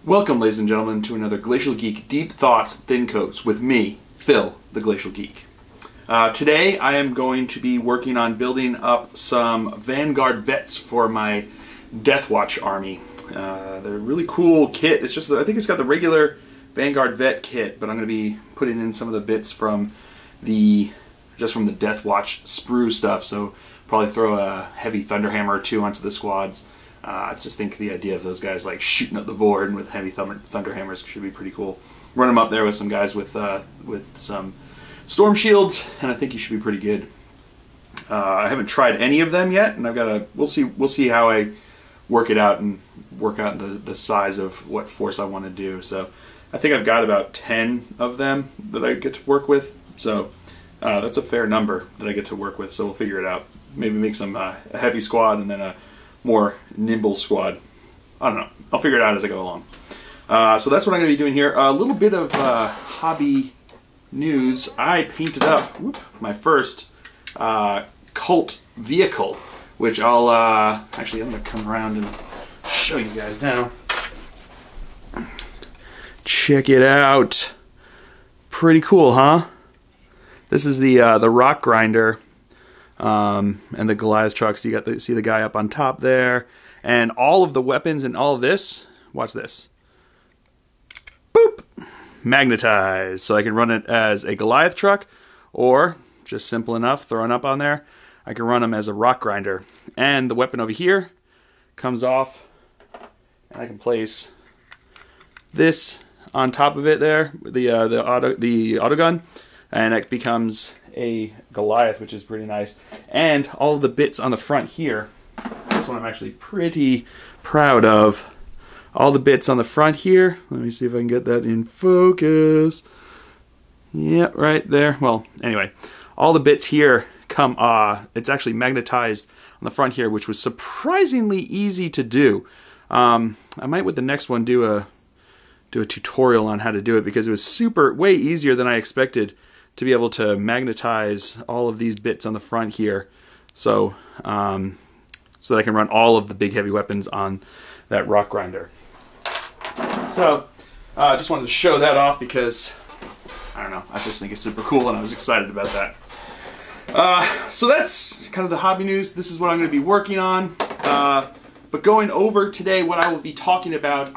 Welcome, ladies and gentlemen, to another Glacial Geek Deep Thoughts Thin Coats with me, Phil, the Glacial Geek. Today I am going to be working on building up some Vanguard vets for my Deathwatch army. They're a really cool kit. It's just, I think it's got the regular Vanguard vet kit, but I'm going to be putting in some of the bits from the Deathwatch sprue stuff, so probably throw a heavy Thunderhammer or two onto the squads. I just think the idea of those guys like shooting up the board with heavy Thunderhammers should be pretty cool. Run them up there with some guys with some storm shields, and I think you should be pretty good. I haven't tried any of them yet, and I've got to. We'll see how I work it out and work out the size of what force I want to do. So I think I've got about 10 of them that I get to work with. So that's a fair number that I get to work with. So we'll figure it out. Maybe make some a heavy squad and then a more nimble squad. I don't know. I'll figure it out as I go along. So that's what I'm going to be doing here. A little bit of hobby news. I painted up my first cult vehicle, which I'll actually I'm going to come around and show you guys now. Check it out. Pretty cool, huh? This is the rock grinder. And the Goliath trucks. You got see the guy up on top there, and all of the weapons and all of this. Watch this. Boop, magnetized, so I can run it as a Goliath truck, or just simple enough, throwing up on there. I can run them as a rock grinder, and the weapon over here comes off, and I can place this on top of it there, the auto gun, and it becomes a Goliath, which is pretty nice. And all of the bits on the front here, this one I'm actually pretty proud of. All the bits on the front here, let me see if I can get that in focus. Yeah, right there. Well, anyway, all the bits here come, it's actually magnetized on the front here, which was surprisingly easy to do. I might with the next one do a tutorial on how to do it, because it was way easier than I expected to be able to magnetize all of these bits on the front here, so that I can run all of the big heavy weapons on that rock grinder. So I just wanted to show that off because, I don't know, I just think it's super cool and I was excited about that. So that's kind of the hobby news. This is what I'm going to be working on. But going over today, what I will be talking about,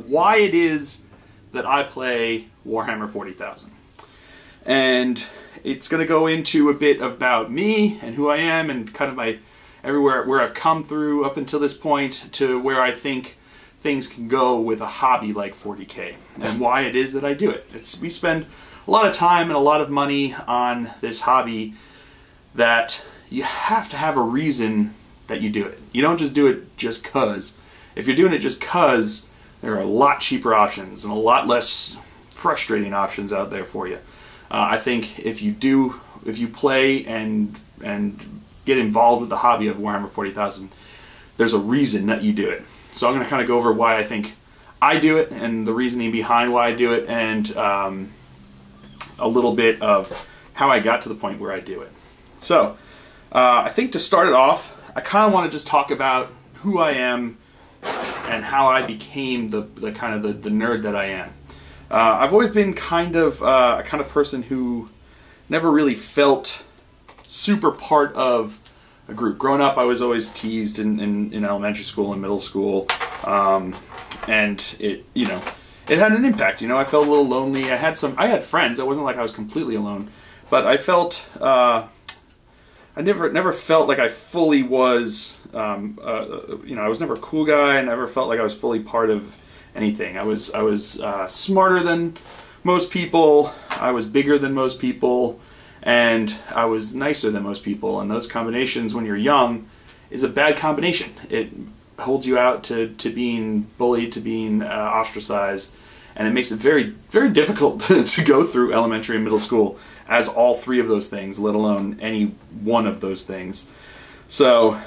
why it is that I play Warhammer 40,000. And it's going to go into a bit about me and who I am and kind of my everywhere where I've come through up until this point to where I think things can go with a hobby like 40K and why it is that I do it. We spend a lot of time and a lot of money on this hobby that you have to have a reason that you do it. You don't just do it just 'cause. If you're doing it just 'cause, there are a lot cheaper options and a lot less frustrating options out there for you. I think if you play and get involved with the hobby of Warhammer 40,000, there's a reason that you do it. So I'm going to kind of go over why I think I do it and the reasoning behind why I do it, and a little bit of how I got to the point where I do it. So I think to start it off, I kind of want to just talk about who I am and how I became the nerd that I am. I've always been kind of a kind of person who never really felt super part of a group. Growing up, I was always teased in elementary school and middle school, and it had an impact. I felt a little lonely. I had friends. It wasn't like I was completely alone, but I felt I never felt like I fully was. I was never a cool guy. I never felt like I was fully part of anything. I was smarter than most people, I was bigger than most people, and I was nicer than most people, and those combinations when you're young is a bad combination. It holds you out to being bullied, to being ostracized, and it makes it very, very difficult to go through elementary and middle school as all three of those things, let alone any one of those things. So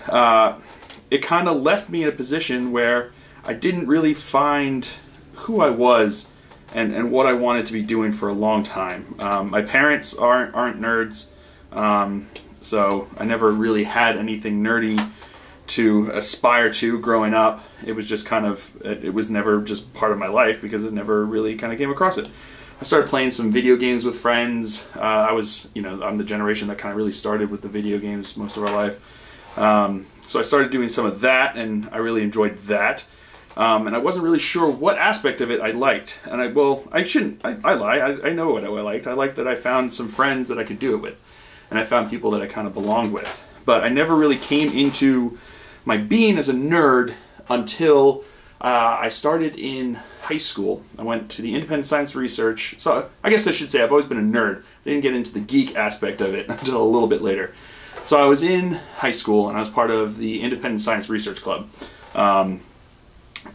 it kind of left me in a position where I didn't really find who I was and what I wanted to be doing for a long time. My parents aren't nerds, so I never really had anything nerdy to aspire to growing up. It was just kind of, it was never just part of my life because it never really kind of came across it. I started playing some video games with friends. I'm the generation that kind of really started with the video games most of our life. So I started doing some of that, and I really enjoyed that. And I wasn't really sure what aspect of it I liked. And I lie. I know what I liked. I liked that I found some friends that I could do it with. And I found people that I kind of belonged with. But I never really came into my being as a nerd until I started in high school. I went to the independent science research. So I guess I should say I've always been a nerd. I didn't get into the geek aspect of it until a little bit later. So I was in high school, and I was part of the independent science research club.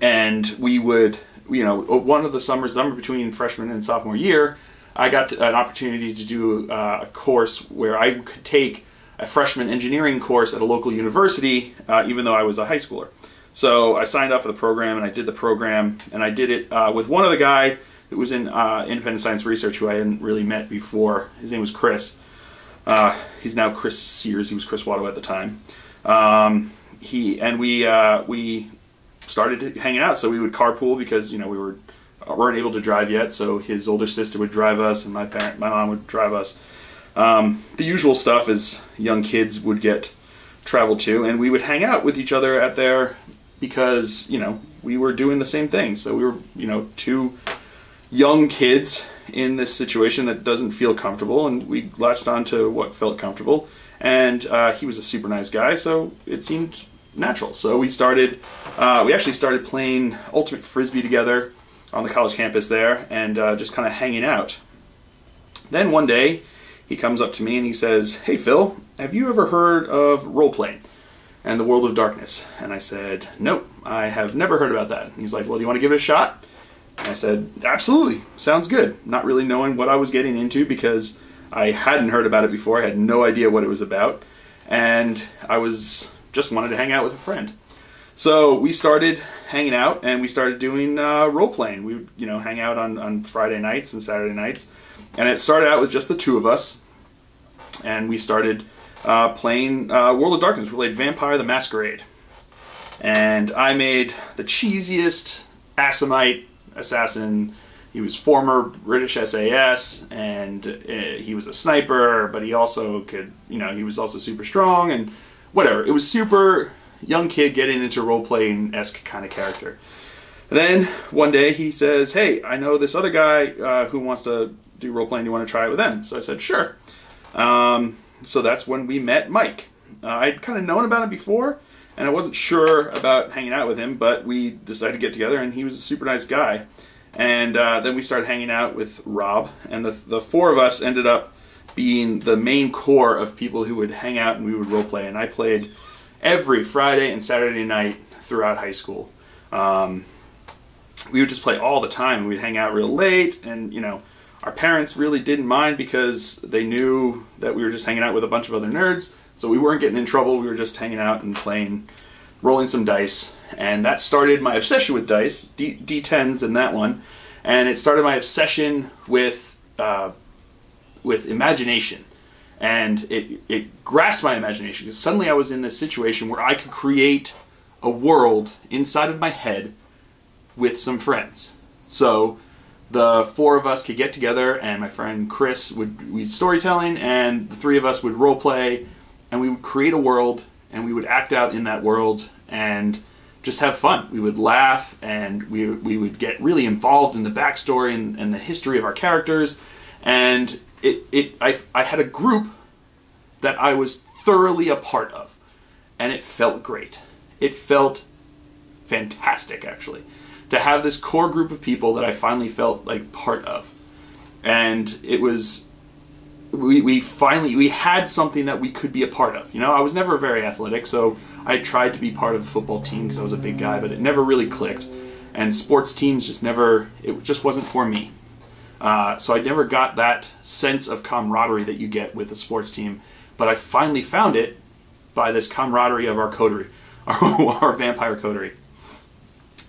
And we would, one of the summers, between freshman and sophomore year, I got an opportunity to do a course where I could take a freshman engineering course at a local university, even though I was a high schooler. So I signed up for the program, and I did the program, and I did it with one other guy who was in independent science research who I hadn't really met before. His name was Chris. He's now Chris Sears. He was Chris Watto at the time. We started hanging out, so we would carpool because we weren't able to drive yet. So his older sister would drive us, and my mom would drive us. The usual stuff as young kids would get travel to, and we would hang out with each other at there because we were doing the same thing. So we were two young kids in this situation that doesn't feel comfortable, and we latched on to what felt comfortable. And he was a super nice guy, so it seemed natural. So we actually started playing Ultimate Frisbee together on the college campus there, and just kind of hanging out. Then one day, he comes up to me and he says, "Hey Phil, have you ever heard of role-playing and the World of Darkness?" And I said, "Nope, I have never heard about that." And he's like, "Well, do you want to give it a shot?" And I said, "Absolutely, sounds good." Not really knowing what I was getting into because I hadn't heard about it before. I had no idea what it was about. And I just wanted to hang out with a friend. So we started hanging out, and we started doing role-playing. We would hang out on Friday nights and Saturday nights. And it started out with just the two of us. And we started playing World of Darkness. We played Vampire the Masquerade. And I made the cheesiest Assamite assassin. He was former British SAS, and he was a sniper, but he also could, he was also super strong, and whatever. It was super young kid getting into role-playing-esque kind of character. And then one day he says, "Hey, I know this other guy who wants to do role-playing. Do you want to try it with them?" So I said, "Sure." So that's when we met Mike. I'd kind of known about him before, and I wasn't sure about hanging out with him, but we decided to get together, and he was a super nice guy. And then we started hanging out with Rob, and the four of us ended up being the main core of people who would hang out and we would roleplay. And I played every Friday and Saturday night throughout high school. We would just play all the time. We'd hang out real late, and our parents really didn't mind because they knew that we were just hanging out with a bunch of other nerds, so we weren't getting in trouble. We were just hanging out and playing, rolling some dice, and that started my obsession with dice, D10s in that one, and it started my obsession with imagination, and it grasped my imagination because suddenly I was in this situation where I could create a world inside of my head with some friends. So the four of us could get together, and my friend Chris we'd storytelling, and the three of us would role play, and we would create a world, and we would act out in that world and just have fun. We would laugh, and we would get really involved in the backstory and the history of our characters. And I had a group that I was thoroughly a part of, and it felt great. It felt fantastic, actually, to have this core group of people that I finally felt like part of. And it was, we had something that we could be a part of. I was never very athletic, so I tried to be part of the football team because I was a big guy, but it never really clicked. And sports teams it just wasn't for me. So I never got that sense of camaraderie that you get with a sports team, but I finally found it by this camaraderie of our coterie, our vampire coterie.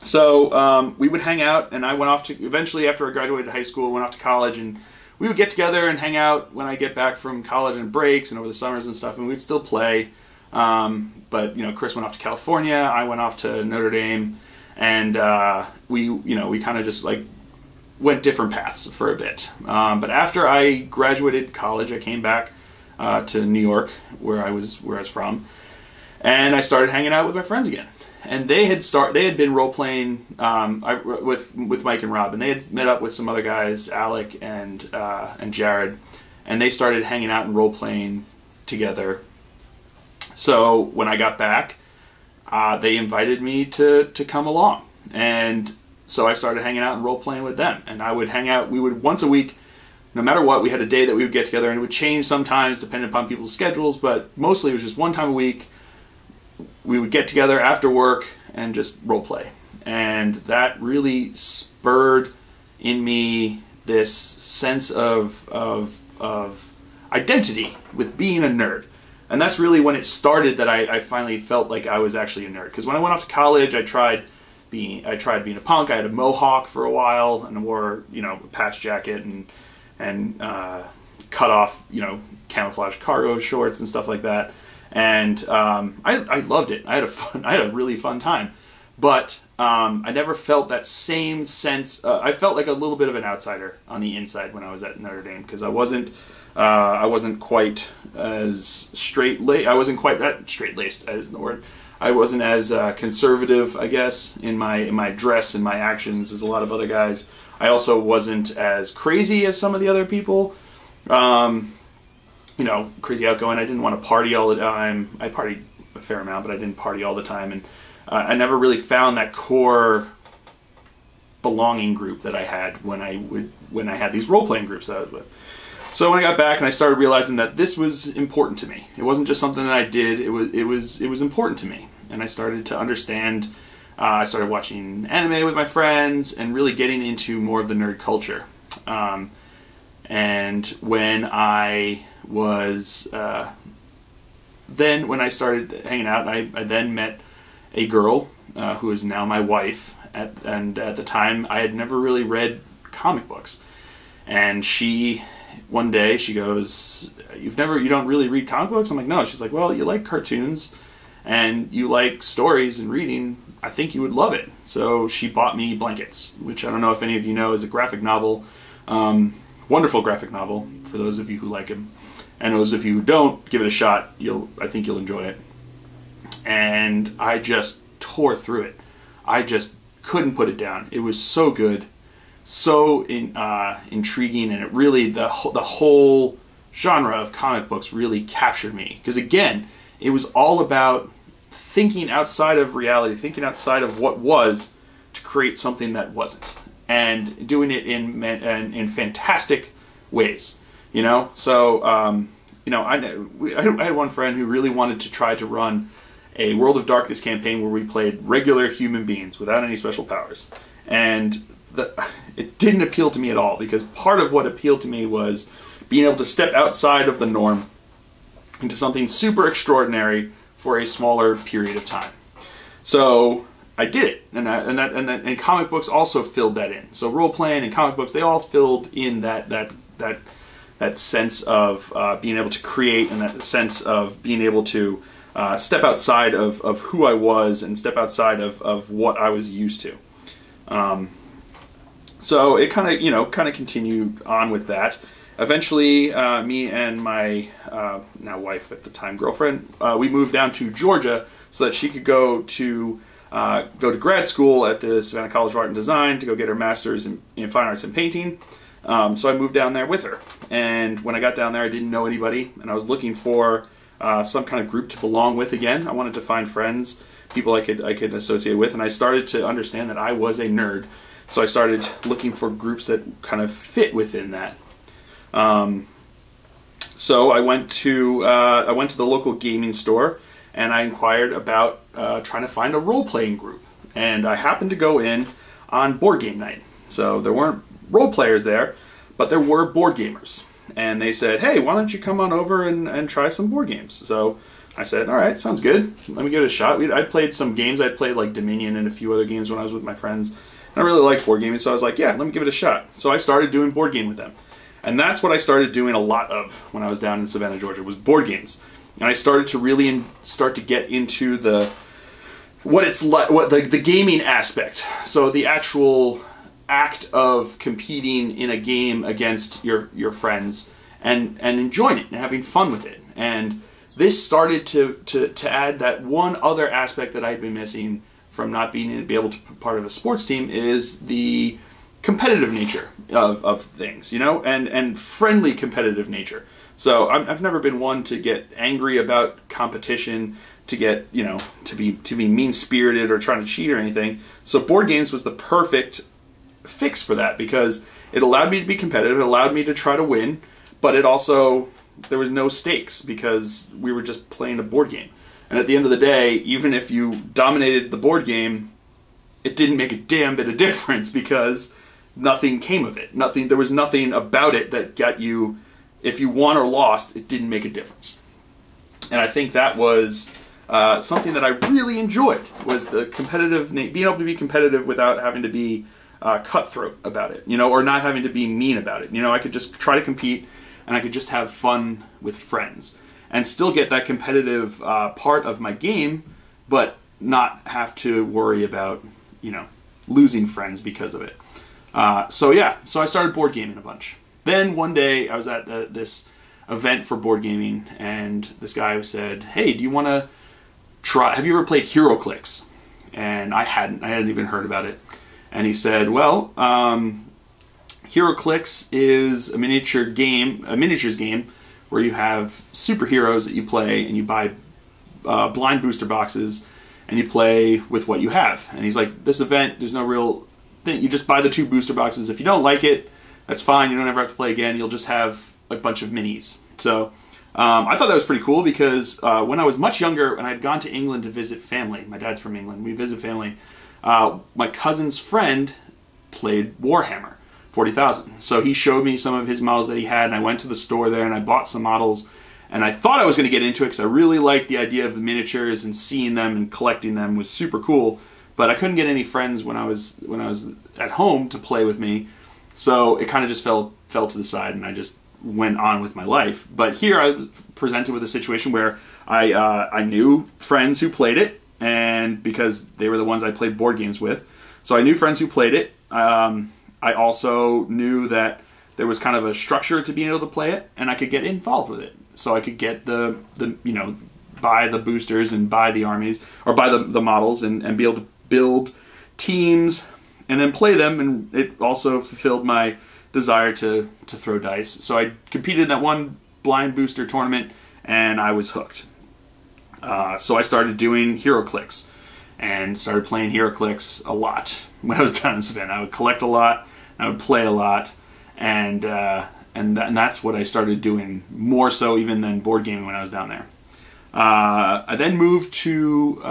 So we would hang out, and I went off to, eventually after I graduated high school, went off to college, and we would get together and hang out when I get back from college and breaks and over the summers and stuff, and we'd still play. But, you know, Chris went off to California, I went off to Notre Dame, and we kind of just like went different paths for a bit. But after I graduated college, I came back to New York, where I was from, and I started hanging out with my friends again. And they had been role playing with Mike and Rob, and they had met up with some other guys, Alec and Jared, and they started hanging out and role playing together. So when I got back, they invited me to come along, and so I started hanging out and role playing with them. And I would hang out. We would once a week, no matter what. We had a day that we would get together, and it would change sometimes depending upon people's schedules, but mostly it was just one time a week. We would get together after work and just role play, and that really spurred in me this sense of identity with being a nerd. And that's really when it started that I finally felt like I was actually a nerd. Because when I went off to college, I tried being a punk. I had a mohawk for a while and wore, you know, a patch jacket and cut off, you know, camouflage cargo shorts and stuff like that. And I loved it. I had a really fun time. But I never felt that same sense. I felt like a little bit of an outsider on the inside when I was at Notre Dame, because I wasn't quite as straight-laced. I wasn't quite that straight-laced, as the word. I wasn't as conservative, I guess, in my dress and my actions as a lot of other guys. I also wasn't as crazy as some of the other people. You know, crazy outgoing. I didn't want to party all the time. I partied a fair amount, but I didn't party all the time. And I never really found that core belonging group that I had when I had these role-playing groups that I was with. So when I got back and I started realizing that this was important to me. It wasn't just something that I did. It was important to me, and I started to understand. I started watching anime with my friends and really getting into more of the nerd culture. And when I was when I started hanging out, I then met a girl who is now my wife. And at the time, I had never really read comic books, and one day she goes, you don't really read comic books? I'm like, no. She's like, well, you like cartoons and you like stories and reading. I think you would love it. So she bought me Blankets, which I don't know if any of you know is a graphic novel. Wonderful graphic novel for those of you who like him. And those of you who don't, give it a shot. I think you'll enjoy it. And I just tore through it. I just couldn't put it down. It was so good. So intriguing, and it really, the whole genre of comic books really captured me, because again, it was all about thinking outside of reality, thinking outside of what was, to create something that wasn't, and doing it in fantastic ways, you know. So you know, I had one friend who really wanted to try to run a World of Darkness campaign where we played regular human beings without any special powers, and it didn't appeal to me at all, because part of what appealed to me was being able to step outside of the norm into something super extraordinary for a smaller period of time. So I did it, and comic books also filled that in. So role playing and comic books, they all filled in that sense of being able to create, and that sense of being able to step outside of who I was and step outside of what I was used to. So it kind of continued on with that. Eventually, me and my now wife at the time, girlfriend, we moved down to Georgia so that she could go to grad school at the Savannah College of Art and Design to go get her master's in fine arts and painting. So I moved down there with her. And when I got down there, I didn't know anybody, and I was looking for some kind of group to belong with again. I wanted to find friends, people I could associate with, and I started to understand that I was a nerd. So I started looking for groups that kind of fit within that. So I went to the local gaming store, and I inquired about trying to find a role-playing group. And I happened to go in on board game night. So there weren't role players there, but there were board gamers. And they said, hey, why don't you come on over and try some board games? So I said, all right, sounds good. Let me give it a shot. I'd played some games. I'd played like Dominion and a few other games when I was with my friends. And I really liked board gaming, so I was like, yeah, let me give it a shot. So I started doing board game with them. And that's what I started doing a lot of when I was down in Savannah, Georgia, was board games. and I started to really start to get into what it's like, the gaming aspect. So the actual act of competing in a game against your friends and enjoying it and having fun with it. And this started to add that one other aspect that I'd been missing from not being able to be part of a sports team, is the competitive nature of things, you know, and friendly competitive nature. So I've never been one to get angry about competition, to get, you know, to be mean-spirited or trying to cheat or anything. So board games was the perfect fix for that, because it allowed me to be competitive, it allowed me to try to win, but it also, there was no stakes because we were just playing a board game. And at the end of the day, even if you dominated the board game, it didn't make a damn bit of difference because nothing came of it. There was nothing about it that got you, if you won or lost, it didn't make a difference. And I think that was something that I really enjoyed, was the competitive, being able to be competitive without having to be cutthroat about it, you know, or not having to be mean about it. You know, I could just try to compete and I could just have fun with friends and still get that competitive part of my game, but not have to worry about, you know, losing friends because of it. So yeah, so I started board gaming a bunch. Then one day I was at this event for board gaming, and this guy said, "Hey, do you want to try, have you ever played HeroClix?" And I hadn't even heard about it. And he said, "Well, HeroClix is a miniatures game where you have superheroes that you play, and you buy blind booster boxes, and you play with what you have." And he's like, "This event, there's no real thing. You just buy the 2 booster boxes. If you don't like it, that's fine. You don't ever have to play again. You'll just have a bunch of minis." So I thought that was pretty cool, because when I was much younger and I had gone to England to visit family, my dad's from England, we visit family, my cousin's friend played Warhammer 40,000. So he showed me some of his models that he had, and I went to the store there and I bought some models, and I thought I was going to get into it because I really liked the idea of the miniatures, and seeing them and collecting them was super cool. But I couldn't get any friends when I was at home to play with me, so it kind of just fell to the side, and I just went on with my life. But here I was presented with a situation where I knew friends who played it, and because they were the ones I played board games with, so I knew friends who played it. I also knew that there was kind of a structure to being able to play it, and I could get involved with it. So I could get the you know, buy the boosters and buy the armies, or buy the models, and be able to build teams and then play them. And it also fulfilled my desire to throw dice. So I competed in that one blind booster tournament, and I was hooked. So I started doing HeroClix and started playing HeroClix a lot when I was down in Savannah. I would collect a lot, I would play a lot, and that's what I started doing, more so even than board gaming when I was down there. I then moved to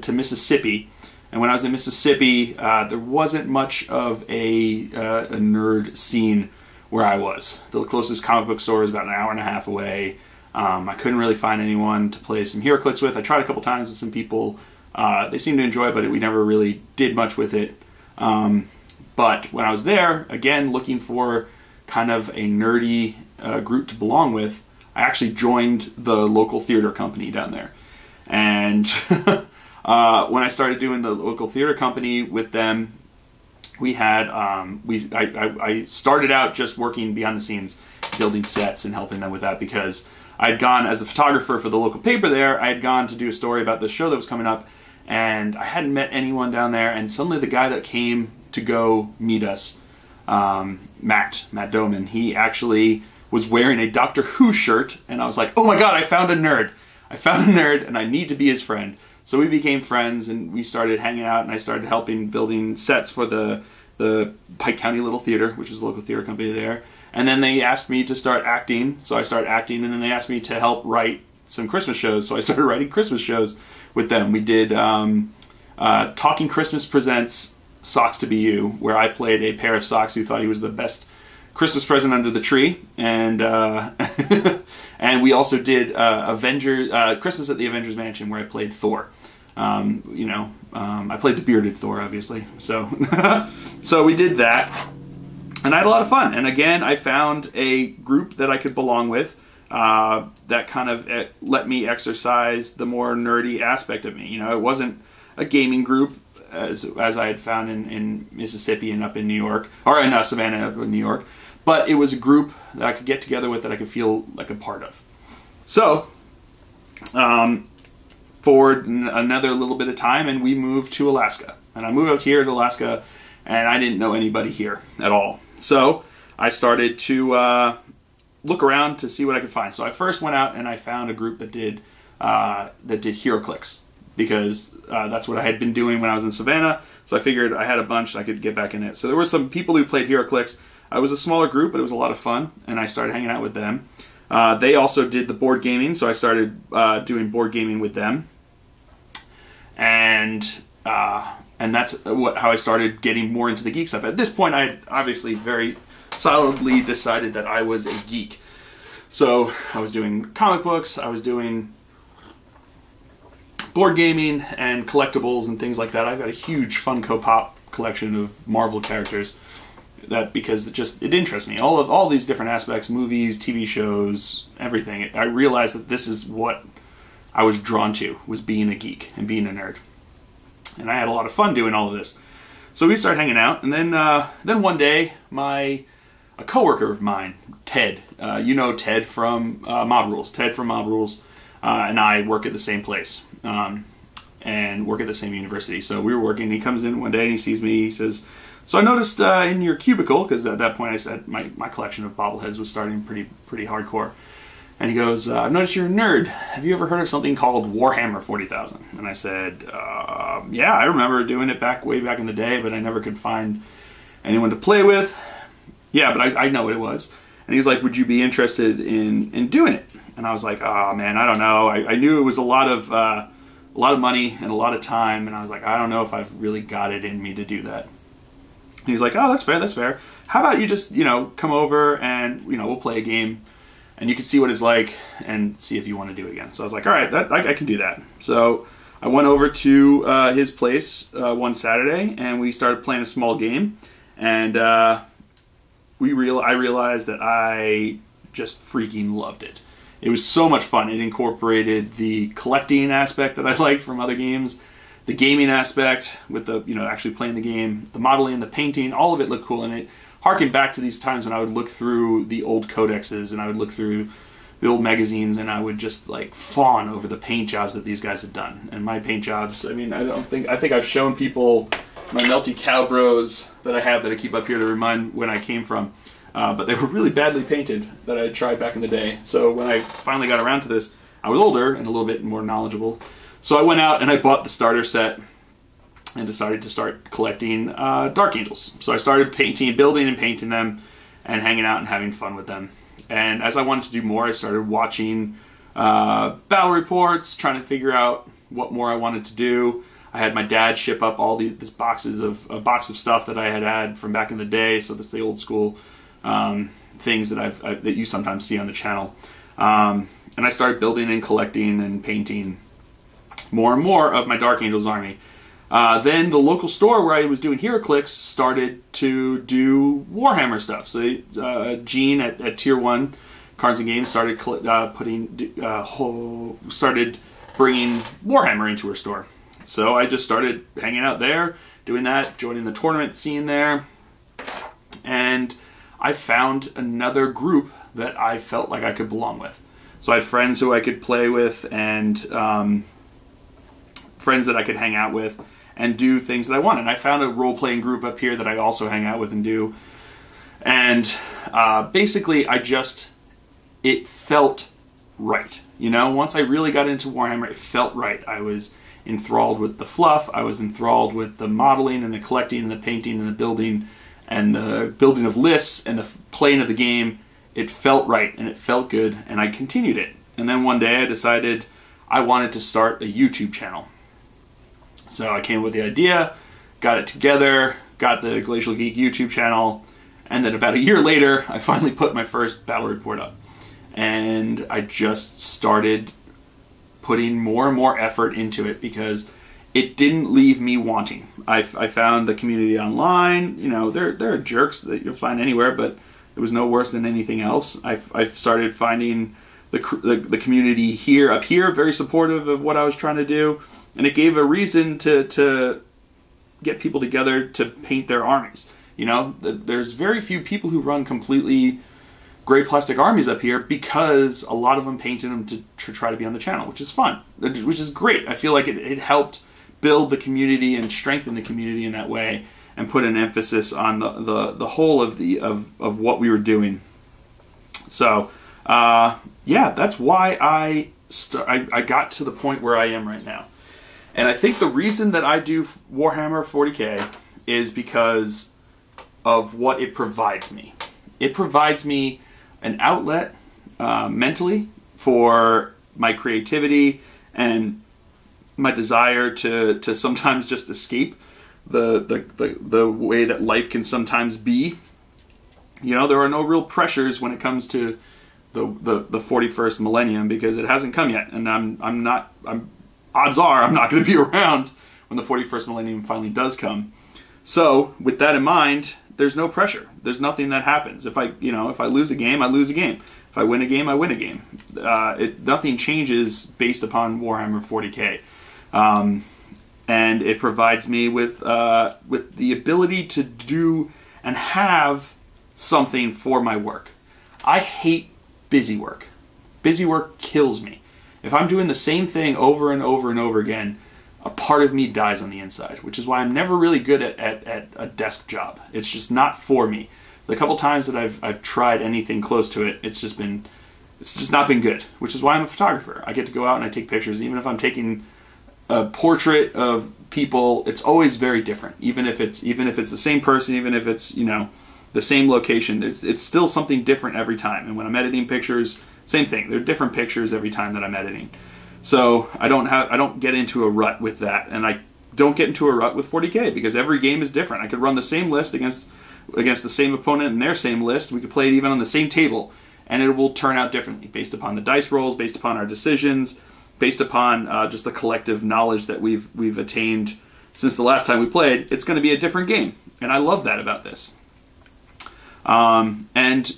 Mississippi, and when I was in Mississippi, there wasn't much of a nerd scene where I was. The closest comic book store was about an hour and a half away. I couldn't really find anyone to play some HeroClix with. I tried a couple times with some people. They seemed to enjoy it, but we never really did much with it. But when I was there, again, looking for kind of a nerdy group to belong with, I actually joined the local theater company down there. And when I started doing the local theater company with them, we had I started out just working behind the scenes, building sets and helping them with that, because I had gone as a photographer for the local paper there. I had gone to do a story about the show that was coming up, and I hadn't met anyone down there. And suddenly the guy that came to go meet us, Matt Doman, he actually was wearing a Doctor Who shirt, and I was like, oh my god, I found a nerd. I found a nerd, and I need to be his friend. So we became friends, and we started hanging out, and I started helping building sets for the Pike County Little Theater, which was a local theater company there. And then they asked me to start acting, so I started acting, and then they asked me to help write some Christmas shows, so I started writing Christmas shows with them. We did Talking Christmas Presents Socks to Be You, where I played a pair of socks who thought he was the best Christmas present under the tree, and and we also did Christmas at the Avengers Mansion, where I played Thor. You know, I played the bearded Thor, obviously. So, so we did that, and I had a lot of fun. And again, I found a group that I could belong with. that kind of let me exercise the more nerdy aspect of me. You know, it wasn't a gaming group as I had found in Mississippi and up in New York, or in Savannah, up in New York, but it was a group that I could get together with, that I could feel like a part of. So, for another little bit of time, and we moved to Alaska. And I moved out here to Alaska, and I didn't know anybody here at all. So I started to look around to see what I could find. So I first went out and I found a group that did HeroClix, because that's what I had been doing when I was in Savannah. So I figured I had a bunch, I could get back in it. So there were some people who played HeroClix. It was a smaller group, but it was a lot of fun, and I started hanging out with them. They also did the board gaming, so I started doing board gaming with them. And that's how I started getting more into the geek stuff. At this point, I had obviously very solidly decided that I was a geek. So I was doing comic books, I was doing board gaming and collectibles and things like that. I've got a huge Funko Pop collection of Marvel characters, because it interests me. All these different aspects, movies, TV shows, everything. I realized that this is what I was drawn to, was being a geek and being a nerd. And I had a lot of fun doing all of this. So we started hanging out, and then one day, a coworker of mine, Ted, you know Ted from Mob Rules. Ted from Mob Rules and I work at the same place and work at the same university. So we were working. He comes in one day and he sees me. He says, "So I noticed in your cubicle," because at that point I said my collection of bobbleheads was starting pretty hardcore. And he goes, "I've noticed you're a nerd. Have you ever heard of something called Warhammer 40,000? And I said, "Yeah, I remember doing it way back in the day, but I never could find anyone to play with." "Yeah, but I know what it was." And he's like, "Would you be interested in doing it?" And I was like, "Oh man, I don't know. I knew it was a lot of money and a lot of time, and I was like, I don't know if I've really got it in me to do that." And he's like, "Oh, that's fair, that's fair. How about you just, come over and, we'll play a game, and you can see what it's like and see if you want to do it again." So I was like, all right, I can do that. So I went over to his place one Saturday, and we started playing a small game, and I realized that I just freaking loved it. It was so much fun. It incorporated the collecting aspect that I liked from other games, the gaming aspect with the, actually playing the game, the modeling, the painting, all of it looked cool, and it harkened back to these times when I would look through the old codexes and I would look through the old magazines, and I would just like fawn over the paint jobs that these guys had done. And my paint jobs, I think I've shown people my melty cow bros that I have that I keep up here to remind when I came from. But they were really badly painted that I had tried back in the day. So when I finally got around to this, I was older and a little bit more knowledgeable. So I went out and I bought the starter set and decided to start collecting Dark Angels. So I started building and painting them and hanging out and having fun with them. And as I wanted to do more, I started watching battle reports, trying to figure out what more I wanted to do. I had my dad ship up all these boxes of a box of stuff that I had from back in the day. So that's the old school things that that you sometimes see on the channel. And I started building and collecting and painting more and more of my Dark Angels army. Then the local store where I was doing HeroClix started to do Warhammer stuff. So Gene at Tier 1 Cards and Games started started bringing Warhammer into her store. So I just started hanging out there, doing that, joining the tournament scene there, and I found another group that I felt like I could belong with. So I had friends who I could play with, and friends that I could hang out with and do things that I wanted. And I found a role-playing group up here that I also hang out with and do. And basically, it felt right. Once I really got into Warhammer, it felt right. I was enthralled with the fluff, I was enthralled with the modeling and the collecting and the painting and the building of lists and the playing of the game. It felt right and it felt good, and I continued it. And then one day I decided I wanted to start a YouTube channel. So I came up with the idea, got it together, got the Glacial Geek YouTube channel, and then about a year later I finally put my first battle report up. And I just started putting more and more effort into it because it didn't leave me wanting. I found the community online. There are jerks that you'll find anywhere, but it was no worse than anything else. I started finding the community here up here, very supportive of what I was trying to do, and it gave a reason to get people together to paint their armies. You know, there's very few people who run completely gray plastic armies up here because a lot of them painted them to try to be on the channel, which is fun, which is great. I feel like it helped build the community and strengthen the community in that way, and put an emphasis on the whole of what we were doing. So yeah, that's why I got to the point where I am right now. And I think the reason that I do Warhammer 40K is because of what it provides me. It provides me an outlet mentally for my creativity and my desire to sometimes just escape the way that life can sometimes be. You know, there are no real pressures when it comes to the 41st millennium, because it hasn't come yet, and odds are I'm not going to be around when the 41st millennium finally does come. So with that in mind, there's no pressure. There's nothing that happens. If I lose a game, I lose a game. If I win a game, I win a game. Nothing changes based upon Warhammer 40K. And it provides me with the ability to do and have something for my work. I hate busy work. Busy work kills me. If I'm doing the same thing over and over and over again, a part of me dies on the inside, which is why I'm never really good at a desk job. It's just not for me. The couple times that I've tried anything close to it, it's just not been good, which is why I'm a photographer. I get to go out and I take pictures. Even if I'm taking a portrait of people, it's always very different. Even if it's the same person, even if it's, you know, the same location, it's still something different every time. And when I'm editing pictures, same thing. They're different pictures every time that I'm editing. So I don't get into a rut with that, and I don't get into a rut with 40K because every game is different. I could run the same list against the same opponent in their same list. We could play it even on the same table, and it will turn out differently based upon the dice rolls, based upon our decisions, based upon just the collective knowledge that we've attained since the last time we played. It's going to be a different game, and I love that about this. And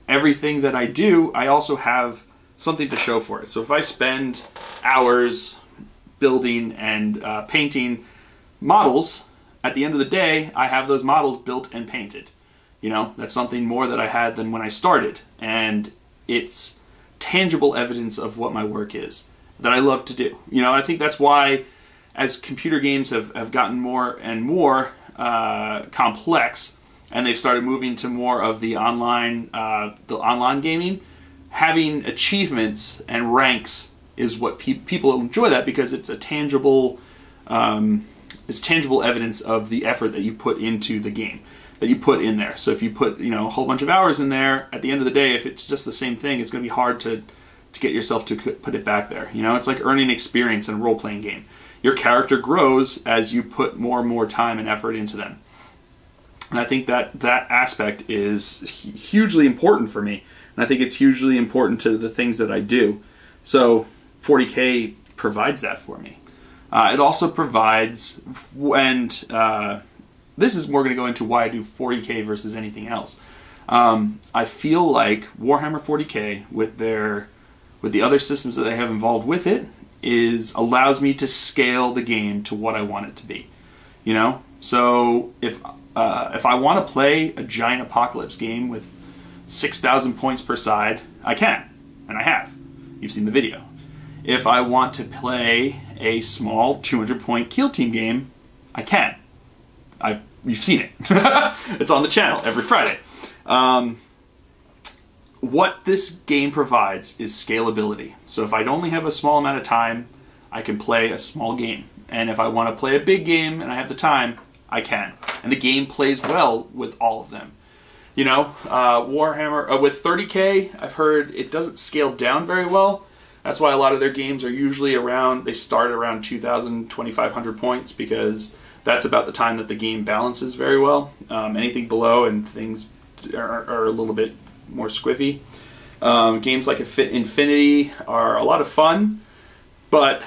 everything that I do, I also have something to show for it. So if I spend hours building and painting models, at the end of the day, I have those models built and painted. You know, that's something more that I had than when I started. And it's tangible evidence of what my work is that I love to do. You know, I think that's why as computer games have gotten more and more complex, and they've started moving to more of the online gaming, having achievements and ranks is what people enjoy, that because it's a tangible evidence of the effort that you put into the game, that you put in there. So if you put, you know, a whole bunch of hours in there, at the end of the day, if it's just the same thing, it's going to be hard to get yourself to put it back there. You know, it's like earning experience in a role-playing game. Your character grows as you put more and more time and effort into them. And I think that aspect is hugely important for me. And I think it's hugely important to the things that I do. So 40K provides that for me. It also provides, and this is more going to go into why I do 40K versus anything else. I feel like Warhammer 40K, with the other systems that they have involved with it, allows me to scale the game to what I want it to be. You know, so if I want to play a giant apocalypse game with 6,000 points per side, I can, and I have. You've seen the video. If I want to play a small 200-point kill team game, I can. You've seen it. It's on the channel every Friday. What this game provides is scalability. So if I only have a small amount of time, I can play a small game. And if I want to play a big game and I have the time, I can. And the game plays well with all of them. You know, Warhammer, with 30K, I've heard it doesn't scale down very well. That's why a lot of their games are usually they start around 2,000, 2,500 points, because that's about the time that the game balances very well. Anything below and things are a little bit more squiffy. Games like Infinity are a lot of fun, but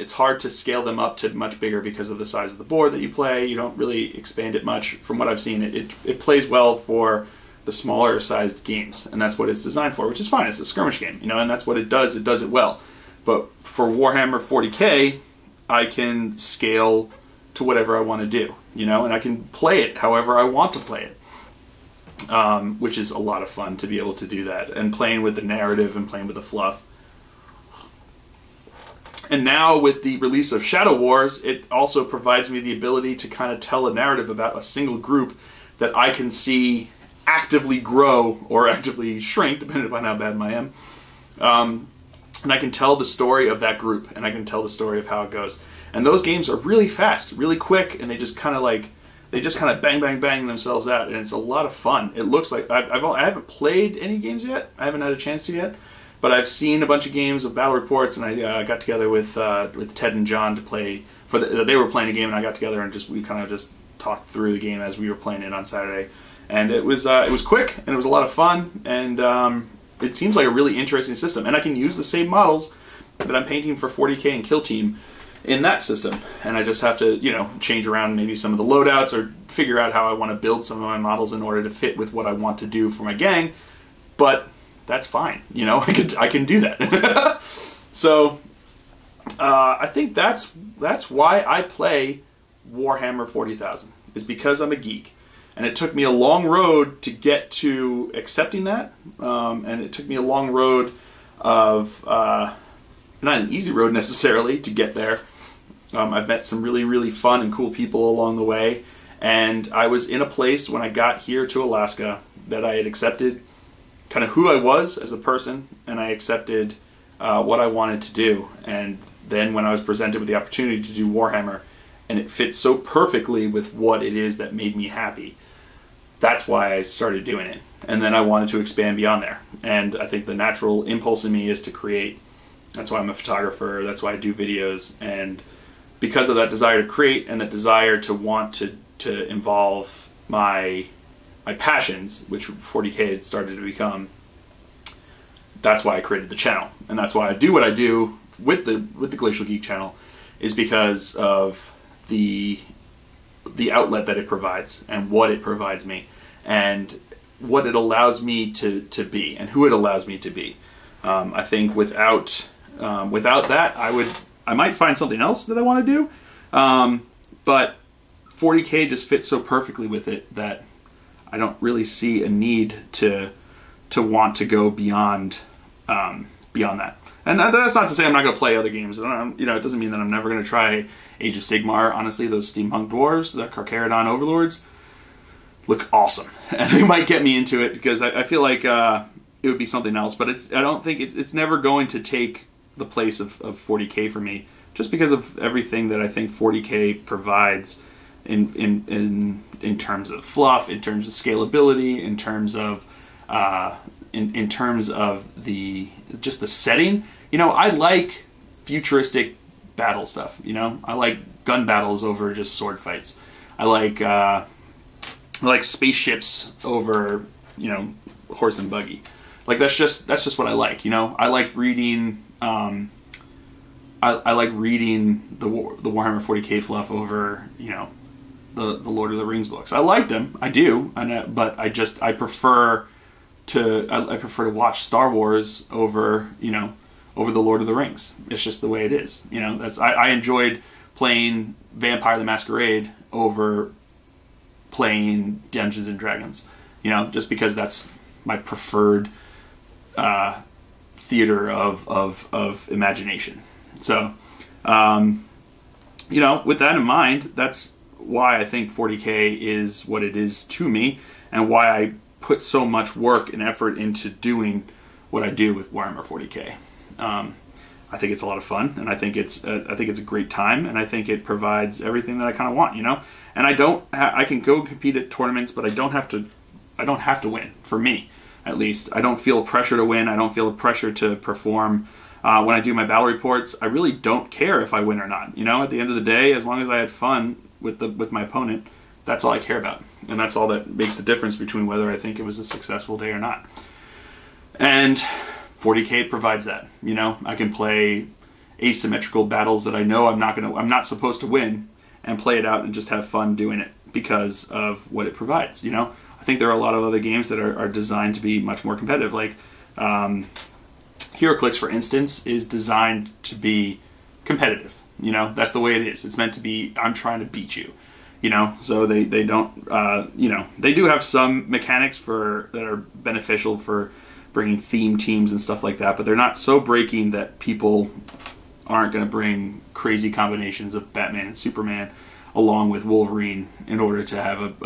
it's hard to scale them up to much bigger because of the size of the board that you play. You don't really expand it much. From what I've seen, it plays well for the smaller sized games, and that's what it's designed for, which is fine. It's a skirmish game, you know, and that's what it does. It does it well. But for Warhammer 40K, I can scale to whatever I want to do, you know, and I can play it however I want to play it, which is a lot of fun to be able to do that, and playing with the narrative and playing with the fluff. And now with the release of Shadow Wars, it also provides me the ability to kind of tell a narrative about a single group that I can see actively grow or actively shrink, depending upon how bad I am. And I can tell the story of that group, and I can tell the story of how it goes. And those games are really fast, really quick, and they just kind of bang, bang, bang themselves out, and it's a lot of fun. It looks like I haven't played any games yet. I haven't had a chance to yet. But I've seen a bunch of games of battle reports, and I got together with Ted and John to play. They were playing a game, and I got together and we kind of just talked through the game as we were playing it on Saturday. And it was quick, and it was a lot of fun, and it seems like a really interesting system. And I can use the same models that I'm painting for 40K and Kill Team in that system, and I just have to, you know, change around maybe some of the loadouts or figure out how I want to build some of my models in order to fit with what I want to do for my gang. But that's fine, you know, I can do that. So I think that's why I play Warhammer 40,000, is because I'm a geek, and it took me a long road to get to accepting that, and it took me a long road of not an easy road necessarily to get there. I've met some really, really fun and cool people along the way, and I was in a place when I got here to Alaska that I had accepted kind of who I was as a person, and I accepted what I wanted to do. And then when I was presented with the opportunity to do Warhammer, and it fits so perfectly with what it is that made me happy, that's why I started doing it. And then I wanted to expand beyond there. And I think the natural impulse in me is to create. That's why I'm a photographer, that's why I do videos, and because of that desire to create and that desire to want to involve my passions, which 40K had started to become, that's why I created the channel. And that's why I do what I do with the Glacial Geek channel, is because of the outlet that it provides, and what it provides me, and what it allows me to be, and who it allows me to be. I think without that, I might find something else that I want to do, but 40K just fits so perfectly with it that I don't really see a need to want to go beyond that. And that's not to say I'm not going to play other games. You know, it doesn't mean that I'm never going to try Age of Sigmar. Honestly, those steampunk dwarves, the Carcharodon overlords, look awesome, and they might get me into it, because I feel like it would be something else. But I don't think it's never going to take the place of 40K for me, just because of everything that I think 40K provides in terms of fluff, in terms of scalability, in terms of in terms of the setting. You know, I like futuristic battle stuff. You know, I like gun battles over just sword fights. I like spaceships over, you know, horse and buggy. Like that's just what I like. You know, I like reading. I like reading the Warhammer 40K fluff over, you know, the Lord of the Rings books. I like them, I do, but I prefer to watch Star Wars over, you know, over the Lord of the Rings. It's just the way it is. You know, I enjoyed playing Vampire the Masquerade over playing Dungeons and Dragons. You know, just because that's my preferred theater of imagination. So, you know, with that in mind, that's why I think 40K is what it is to me, and why I put so much work and effort into doing what I do with Warhammer 40K. I think it's a lot of fun, and I think it's a great time, and I think it provides everything that I kind of want, you know. And I can go compete at tournaments, but I don't have to win. For me, at least, I don't feel pressure to win. I don't feel pressure to perform. When I do my battle reports, I really don't care if I win or not. You know, at the end of the day, as long as I had fun with my opponent, that's all I care about, and that's all that makes the difference between whether I think it was a successful day or not. And 40K provides that. You know, I can play asymmetrical battles that I know I'm not supposed to win, and play it out and just have fun doing it because of what it provides. You know, I think there are a lot of other games that are designed to be much more competitive. Like HeroClix, for instance, is designed to be competitive. You know, that's the way it is. It's meant to be, I'm trying to beat you. You know, so they don't, you know, they do have some mechanics that are beneficial for bringing theme teams and stuff like that, but they're not so breaking that people aren't going to bring crazy combinations of Batman and Superman along with Wolverine in order to have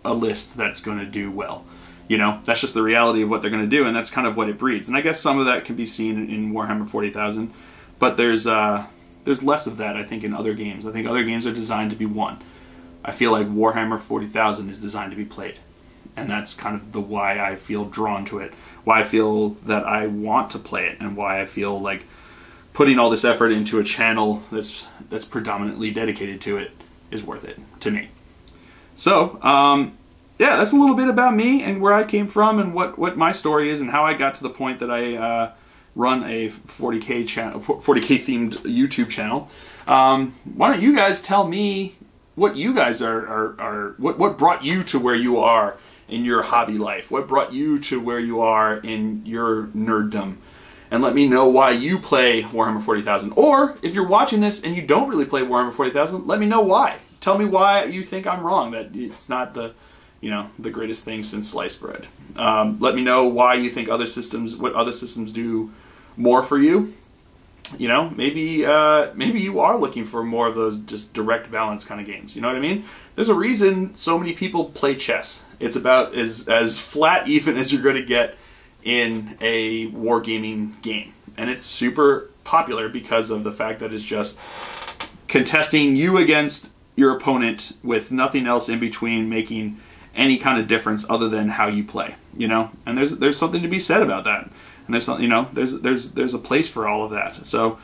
a list that's going to do well. You know, that's just the reality of what they're going to do, and that's kind of what it breeds. And I guess some of that can be seen in Warhammer 40,000, but there's less of that, I think, in other games. I think other games are designed to be won. I feel like Warhammer 40,000 is designed to be played. And that's kind of the why I feel drawn to it, why I feel that I want to play it, and why I feel like putting all this effort into a channel that's predominantly dedicated to it is worth it to me. So, yeah, that's a little bit about me and where I came from and what my story is and how I got to the point that I run a 40K channel, 40K themed YouTube channel. Why don't you guys tell me what you guys what brought you to where you are in your hobby life? What brought you to where you are in your nerddom? And let me know why you play Warhammer 40,000. Or if you're watching this and you don't really play Warhammer 40,000, let me know why. Tell me why you think I'm wrong, that it's not the, you know, the greatest thing since sliced bread. Let me know why you think other systems, what other systems do more for you. You know, maybe you are looking for more of those just direct balance kind of games. You know what I mean? There's a reason so many people play chess. It's about as flat even as you're going to get in a wargaming game. And it's super popular because of the fact that it's just contesting you against your opponent with nothing else in between making any kind of difference other than how you play, you know? And there's something to be said about that. And there's something, you know, there's a place for all of that. So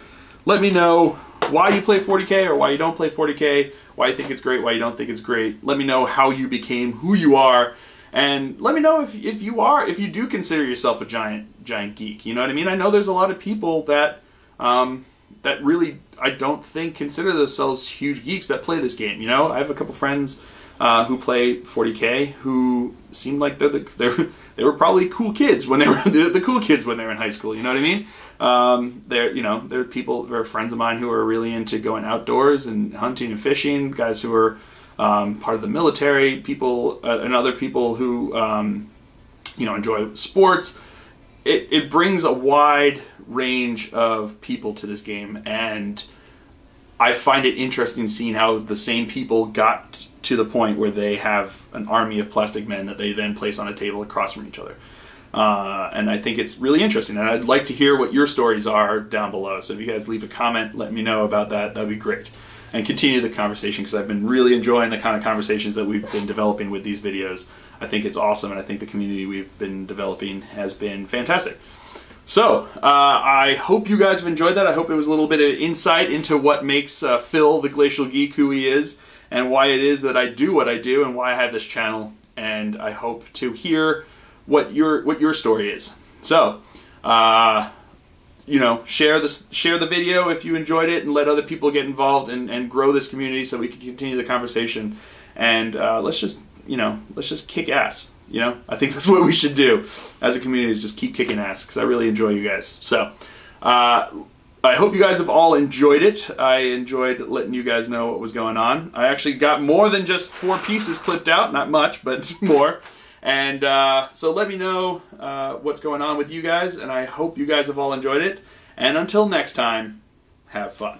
let me know why you play 40K or why you don't play 40K, why you think it's great, why you don't think it's great. Let me know how you became who you are, and let me know if you do consider yourself a giant geek. You know what I mean? I know there's a lot of people that that really, I don't think, consider themselves huge geeks that play this game. You know, I have a couple friends who play 40K who seem like they were probably cool kids when they were the cool kids when they were in high school. You know what I mean? There are friends of mine who are really into going outdoors and hunting and fishing. Guys who are part of the military. People and other people who you know, enjoy sports. It brings a wide range of people to this game, and I find it interesting seeing how the same people got to the point where they have an army of plastic men that they then place on a table across from each other. And I think it's really interesting, and I'd like to hear what your stories are down below. So if you guys leave a comment, let me know about that. That'd be great. And continue the conversation, because I've been really enjoying the kind of conversations that we've been developing with these videos. I think it's awesome, and I think the community we've been developing has been fantastic. So, I hope you guys have enjoyed that. I hope it was a little bit of insight into what makes Phil, the Glacial Geek, who he is, and why it is that I do what I do, and why I have this channel. And I hope to hear what your story is. So, you know, share the video if you enjoyed it, and let other people get involved and grow this community so we can continue the conversation. And let's just kick ass. You know, I think that's what we should do as a community, is just keep kicking ass, because I really enjoy you guys. So, I hope you guys have all enjoyed it. I enjoyed letting you guys know what was going on. I actually got more than just 4 pieces clipped out. Not much, but more. And so let me know what's going on with you guys, and I hope you guys have all enjoyed it. And until next time, have fun.